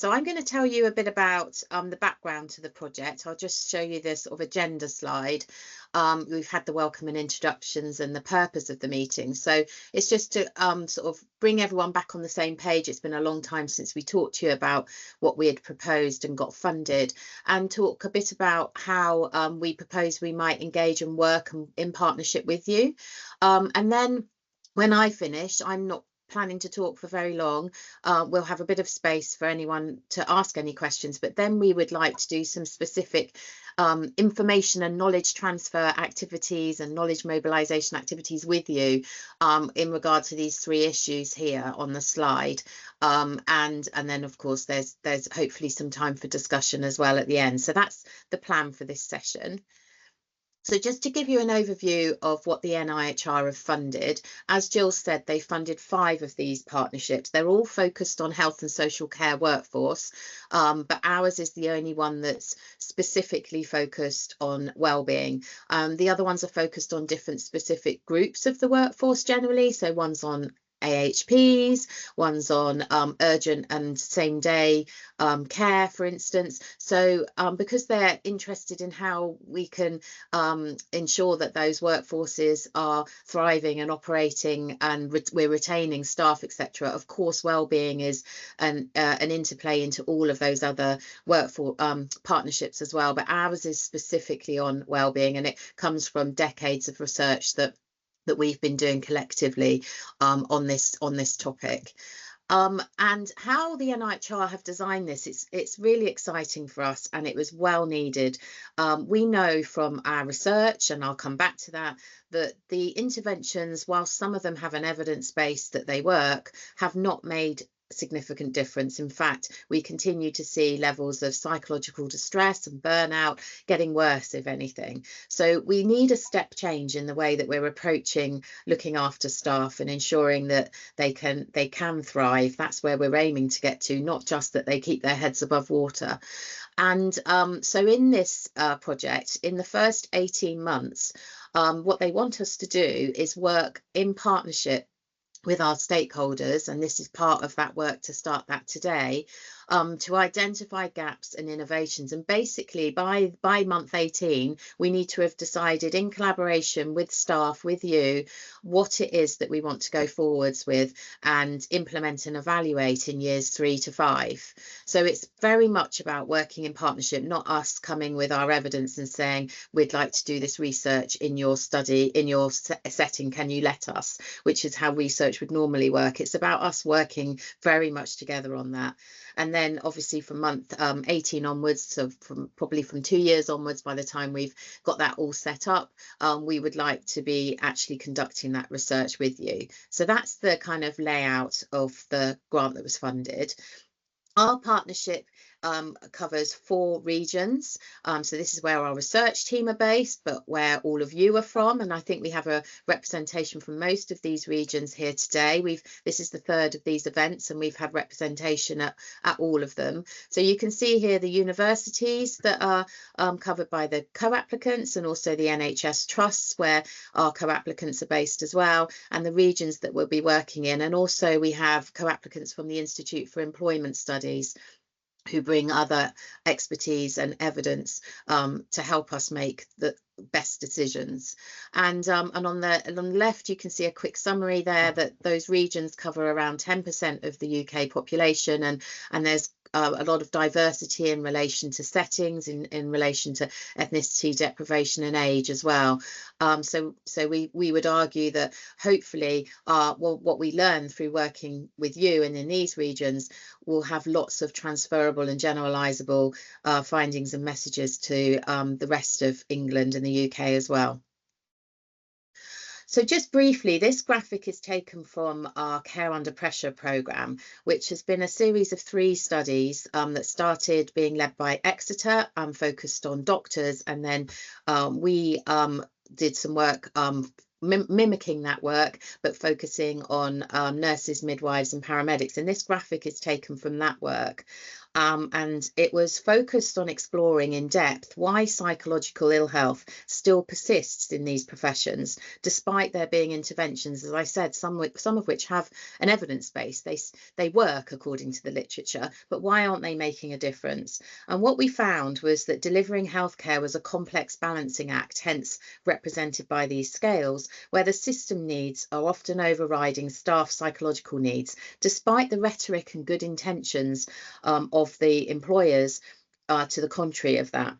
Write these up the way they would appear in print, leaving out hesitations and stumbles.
So I'm going to tell you a bit about the background to the project. I'll just show you this sort of agenda slide. We've had the welcome and introductions and the purpose of the meeting. So it's just to sort of bring everyone back on the same page. It's been a long time since we talked to you about what we had proposed and got funded, and talk a bit about how we propose we might engage and work in partnership with you. And then when I finish, I'm not planning to talk for very long. We'll have a bit of space for anyone to ask any questions, but then we would like to do some specific information and knowledge transfer activities and knowledge mobilization activities with you in regard to these three issues here on the slide. And then of course there's hopefully some time for discussion as well at the end. So that's the plan for this session. So just to give you an overview of what the NIHR have funded, as Jill said, they funded 5 of these partnerships. They're all focused on health and social care workforce, but ours is the only one that's specifically focused on wellbeing. The other ones are focused on different specific groups of the workforce generally. So one's on AHPs, one's on urgent and same day care, for instance. So because they're interested in how we can ensure that those workforces are thriving and operating and we're retaining staff, etc. Of course, wellbeing is an interplay into all of those other workforce partnerships as well. But ours is specifically on wellbeing, and it comes from decades of research that we've been doing collectively on this topic. And how the NIHR have designed this, it's really exciting for us, and it was well needed. We know from our research, and I'll come back to that the interventions, while some of them have an evidence base that they work, have not made significant difference. In fact, we continue to see levels of psychological distress and burnout getting worse, if anything. So we need a step change in the way that we're approaching looking after staff and ensuring that they can thrive. That's where we're aiming to get to, not just that they keep their heads above water. And so in this project, in the first 18 months, what they want us to do is work in partnership with our stakeholders, and this is part of that work to start that today, to identify gaps and innovations. And basically by month 18, we need to have decided in collaboration with staff, with you, what it is that we want to go forwards with and implement and evaluate in years 3 to 5. So it's very much about working in partnership, not us coming with our evidence and saying, we'd like to do this research in your study, in your setting, can you let us? Which is how research would normally work. It's about us working very much together on that. And then obviously from month 18 onwards, so probably from 2 years onwards, by the time we've got that all set up, we would like to be actually conducting that research with you. So that's the kind of layout of the grant that was funded. Our partnership covers 4 regions. So this is where our research team are based, but where all of you are from. And I think we have a representation from most of these regions here today. This is the 3rd of these events, and we've had representation at all of them. So you can see here the universities that are covered by the co-applicants, and also the NHS trusts where our co-applicants are based as well, and the regions that we'll be working in. And also we have co-applicants from the Institute for Employment Studies, who bring other expertise and evidence to help us make the best decisions. And on the left, you can see a quick summary there that those regions cover around 10% of the UK population, and there's a lot of diversity in relation to settings, in relation to ethnicity, deprivation and age as well. So we would argue that hopefully what we learn through working with you and in these regions will have lots of transferable and generalizable findings and messages to the rest of England and the UK as well. So just briefly, this graphic is taken from our Care Under Pressure programme, which has been a series of 3 studies that started being led by Exeter, focused on doctors, and then we did some work mimicking that work, but focusing on nurses, midwives and paramedics. And this graphic is taken from that work. and it was focused on exploring in depth why psychological ill health still persists in these professions, despite there being interventions, as I said, some of which have an evidence base. They work according to the literature, but why aren't they making a difference? And what we found was that delivering healthcare was a complex balancing act, hence represented by these scales, where the system needs are often overriding staff psychological needs, despite the rhetoric and good intentions of the employers to the contrary of that.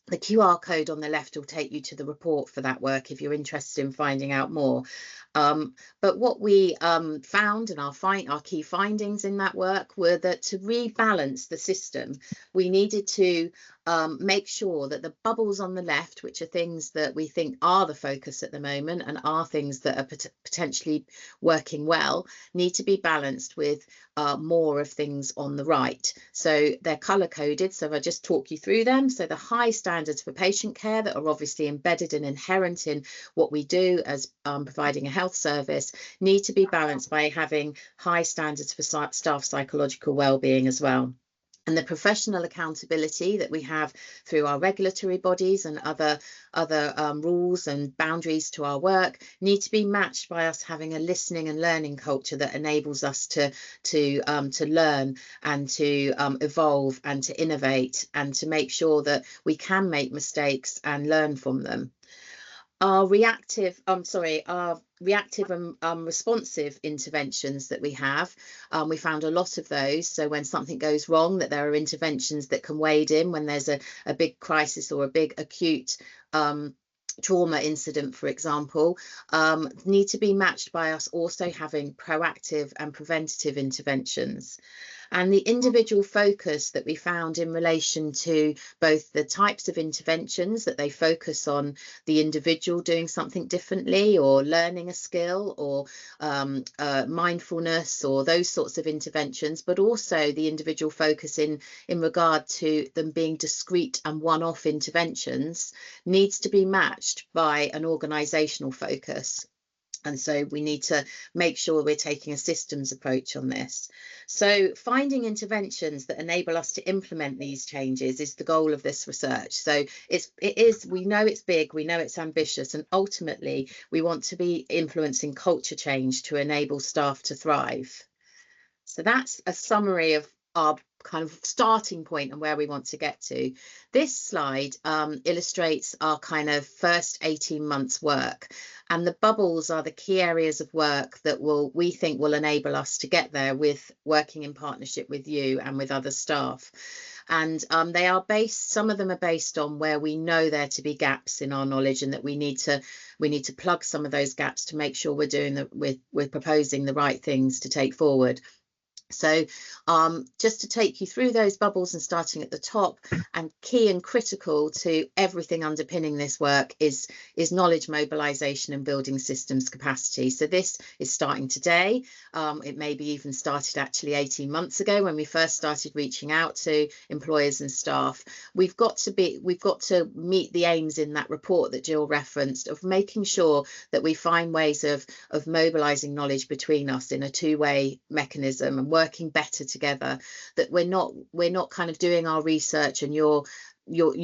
The QR code on the left will take you to the report for that work if you're interested in finding out more. But what we found, and our key findings in that work, were that to rebalance the system, we needed to make sure that the bubbles on the left, which are things that we think are the focus at the moment and are things that are potentially working well, need to be balanced with more of things on the right. So they're color coded. So if I just talk you through them. So the high standards for patient care that are obviously embedded and inherent in what we do as providing a health service need to be balanced by having high standards for staff psychological well-being as well. And the professional accountability that we have through our regulatory bodies and other rules and boundaries to our work need to be matched by us having a listening and learning culture that enables us to learn and to evolve and to innovate and to make sure that we can make mistakes and learn from them. Our reactive and responsive interventions that we have, we found a lot of those. So when something goes wrong, that there are interventions that can wade in when there's a big crisis or a big acute trauma incident, for example, need to be matched by us also having proactive and preventative interventions. And the individual focus that we found in relation to both the types of interventions, that they focus on the individual doing something differently or learning a skill or mindfulness or those sorts of interventions, but also the individual focus in regard to them being discrete and one-off interventions, needs to be matched by an organisational focus. And so we need to make sure we're taking a systems approach on this. So finding interventions that enable us to implement these changes is the goal of this research. So we know it's big, we know it's ambitious, and ultimately we want to be influencing culture change to enable staff to thrive. So that's a summary of our kind of starting point and where we want to get to. This slide illustrates our kind of first 18 months work, and the bubbles are the key areas of work that we think will enable us to get there with working in partnership with you and with other staff. And they are some of them are based on where we know there to be gaps in our knowledge, and that we need to plug some of those gaps to make sure we're proposing the right things to take forward. So just to take you through those bubbles, and starting at the top, and key and critical to everything underpinning this work is knowledge mobilization and building systems capacity. So this is starting today. It maybe even started actually 18 months ago when we first started reaching out to employers and staff. We've got to meet the aims in that report that Jill referenced, of making sure that we find ways of mobilizing knowledge between us in a two-way mechanism and working better together, that we're not kind of doing our research and you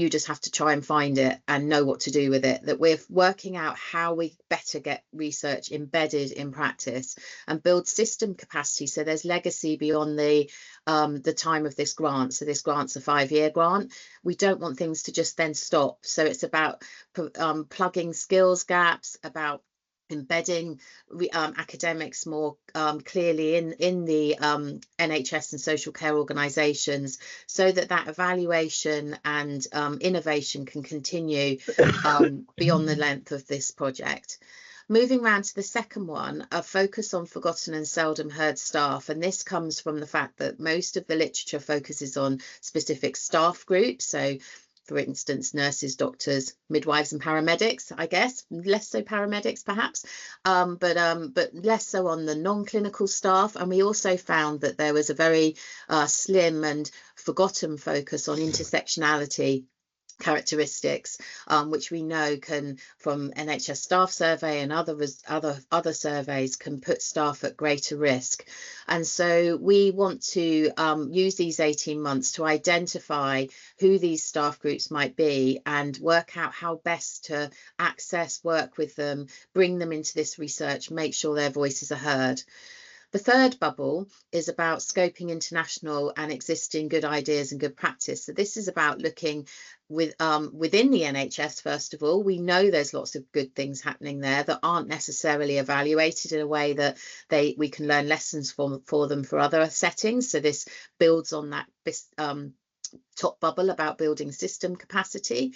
just have to try and find it and know what to do with it, that we're working out how we better get research embedded in practice and build system capacity so there's legacy beyond the time of this grant. So this grant's a 5-year grant. We don't want things to just then stop. So it's about plugging skills gaps, about embedding academics more clearly in the NHS and social care organisations, so that evaluation and innovation can continue beyond the length of this project. Moving round to the second one, a focus on forgotten and seldom heard staff. And this comes from the fact that most of the literature focuses on specific staff groups. So for instance, nurses, doctors, midwives and paramedics, I guess, less so paramedics perhaps, but less so on the non-clinical staff. And we also found that there was a very slim and forgotten focus on intersectionality characteristics, which we know can, from NHS staff survey and other surveys, can put staff at greater risk. And so we want to use these 18 months to identify who these staff groups might be and work out how best to access, work with them, bring them into this research, make sure their voices are heard. The third bubble is about scoping international and existing good ideas and good practice. So this is about looking within the NHS. First of all, we know there's lots of good things happening there that aren't necessarily evaluated in a way that we can learn lessons for them for other settings. So this builds on that top bubble about building system capacity.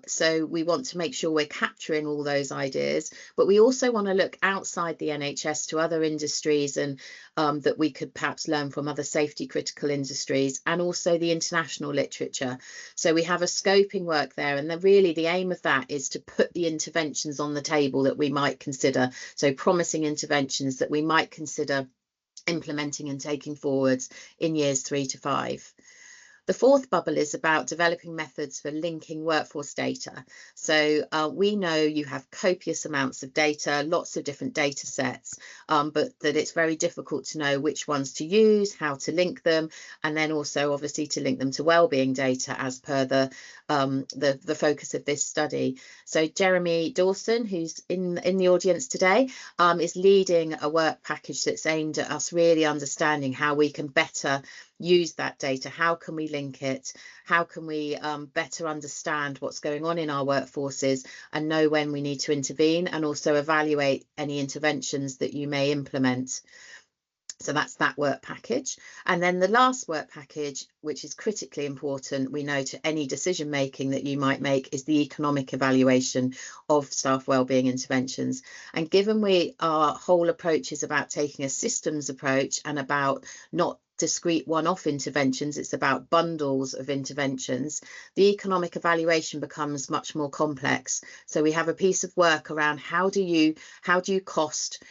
So we want to make sure we're capturing all those ideas, but we also want to look outside the NHS to other industries and that we could perhaps learn from other safety critical industries, and also the international literature. So we have a scoping work there, and really the aim of that is to put the interventions on the table that we might consider. So promising interventions that we might consider implementing and taking forwards in years 3 to 5. The fourth bubble is about developing methods for linking workforce data. So we know you have copious amounts of data, lots of different data sets, but that it's very difficult to know which ones to use, how to link them, and then also obviously to link them to wellbeing data as per the focus of this study. So Jeremy Dawson, who's in the audience today, is leading a work package that's aimed at us really understanding how we can better use that data. How can we link it? How can we better understand what's going on in our workforces and know when we need to intervene, and also evaluate any interventions that you may implement? So that's that work package. And then the last work package, which is critically important, we know, to any decision making that you might make, is the economic evaluation of staff wellbeing interventions. And given our whole approach is about taking a systems approach and about not discrete one-off interventions, it's about bundles of interventions, the economic evaluation becomes much more complex. So we have a piece of work around how do you cost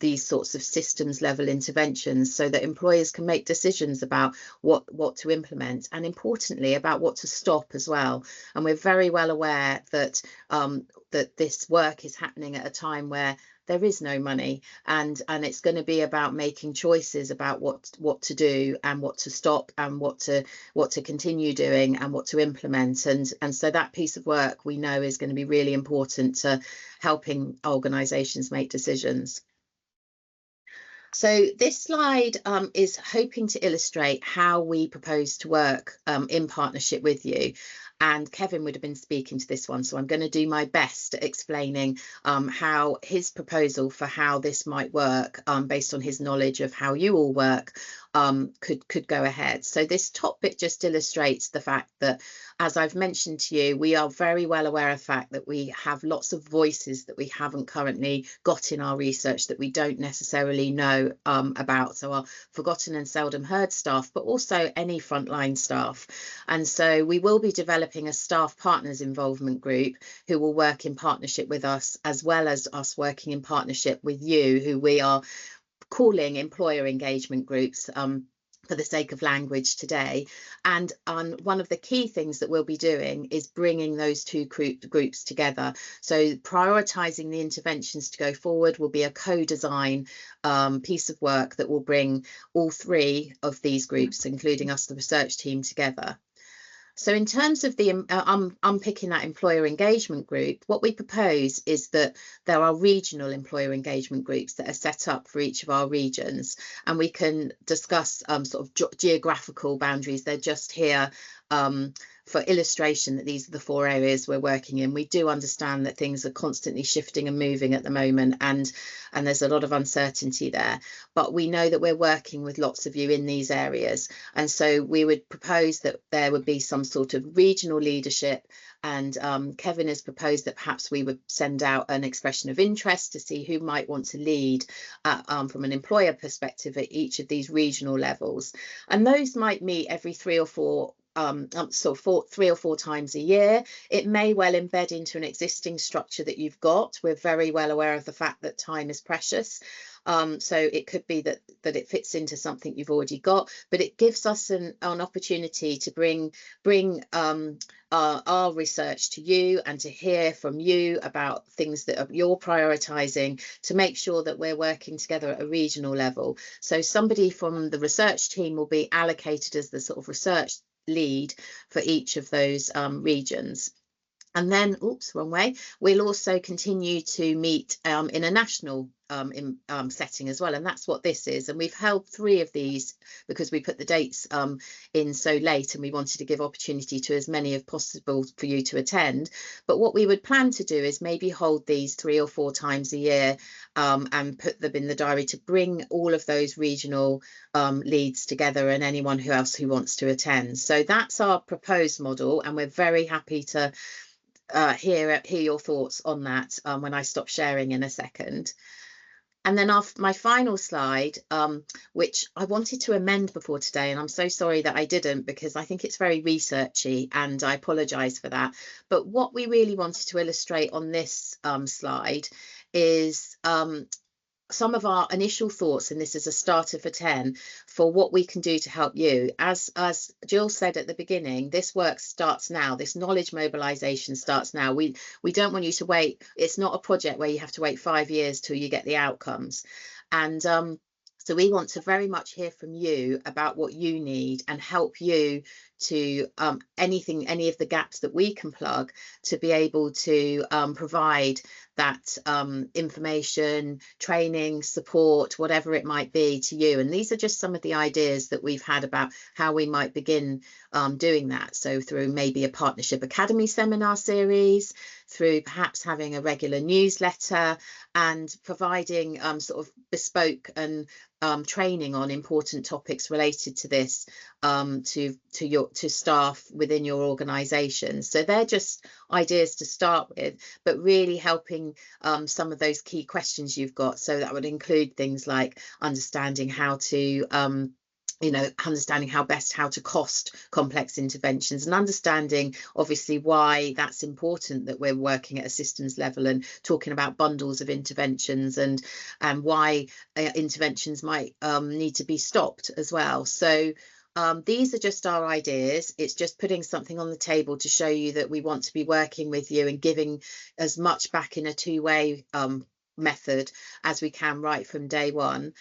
these sorts of systems level interventions so that employers can make decisions about what to implement, and importantly about what to stop as well. And we're very well aware that that this work is happening at a time where there is no money, and it's going to be about making choices about what to do and what to stop and what to continue doing and what to implement. And so that piece of work we know is going to be really important to helping organisations make decisions. So this slide is hoping to illustrate how we propose to work in partnership with you. And Kevin would have been speaking to this one, so I'm going to do my best at explaining how his proposal for how this might work, based on his knowledge of how you all work, could go ahead. So this top bit just illustrates the fact that, as I've mentioned to you, we are very well aware of the fact that we have lots of voices that we haven't currently got in our research that we don't necessarily know about. So our forgotten and seldom heard staff, but also any frontline staff. And so we will be developing a staff partners involvement group who will work in partnership with us, as well as us working in partnership with you, who we are calling employer engagement groups for the sake of language today. And one of the key things that we'll be doing is bringing those two groups together. So prioritising the interventions to go forward will be a co-design piece of work that will bring all three of these groups, including us, the research team, together. So in terms of the unpicking that employer engagement group, what we propose is that there are regional employer engagement groups that are set up for each of our regions, and we can discuss sort of geographical boundaries. They're just here for illustration that these are the 4 areas we're working in. We do understand that things are constantly shifting and moving at the moment, and there's a lot of uncertainty there, but we know that we're working with lots of you in these areas, and so we would propose that there would be some sort of regional leadership. And Kevin has proposed that perhaps we would send out an expression of interest to see who might want to lead from an employer perspective at each of these regional levels, and those might meet every 3 or 4 3 or 4 times a year. It may well embed into an existing structure that you've got. We're very well aware of the fact that time is precious, So it could be that it fits into something you've already got, but it gives us an opportunity to bring our research to you and to hear from you about things that you're prioritizing, to make sure that we're working together at a regional level. So somebody from the research team will be allocated as the sort of research lead for each of those regions. And then, oops, wrong way, we'll also continue to meet in a national setting as well. And that's what this is. And we've held 3 of these because we put the dates in so late, and we wanted to give opportunity to as many as possible for you to attend. But what we would plan to do is maybe hold these 3 or 4 times a year and put them in the diary to bring all of those regional leads together, and anyone else who wants to attend. So that's our proposed model, and we're very happy to hear your thoughts on that when I stop sharing in a second. And then my final slide, which I wanted to amend before today, and I'm so sorry that I didn't, because I think it's very researchy, and I apologise for that. But what we really wanted to illustrate on this slide is some of our initial thoughts, and this is a starter for 10, for what we can do to help you. As Jill said at the beginning, this work starts now. This knowledge mobilization starts now. We don't want you to wait. It's not a project where you have to wait 5 years till you get the outcomes. And so we want to very much hear from you about what you need, and help you to any of the gaps that we can plug, to be able to provide that information, training, support, whatever it might be to you. And these are just some of the ideas that we've had about how we might begin doing that. So through maybe a Partnership Academy seminar series, through perhaps having a regular newsletter, and providing sort of bespoke and training on important topics related to this to staff within your organisation. So they're just ideas to start with, but really helping some of those key questions you've got. So that would include things like understanding how to understanding how to cost complex interventions, and understanding obviously why that's important that we're working at a systems level and talking about bundles of interventions, and why interventions might need to be stopped as well. So these are just our ideas. It's just putting something on the table to show you that we want to be working with you and giving as much back in a two-way method as we can right from day one.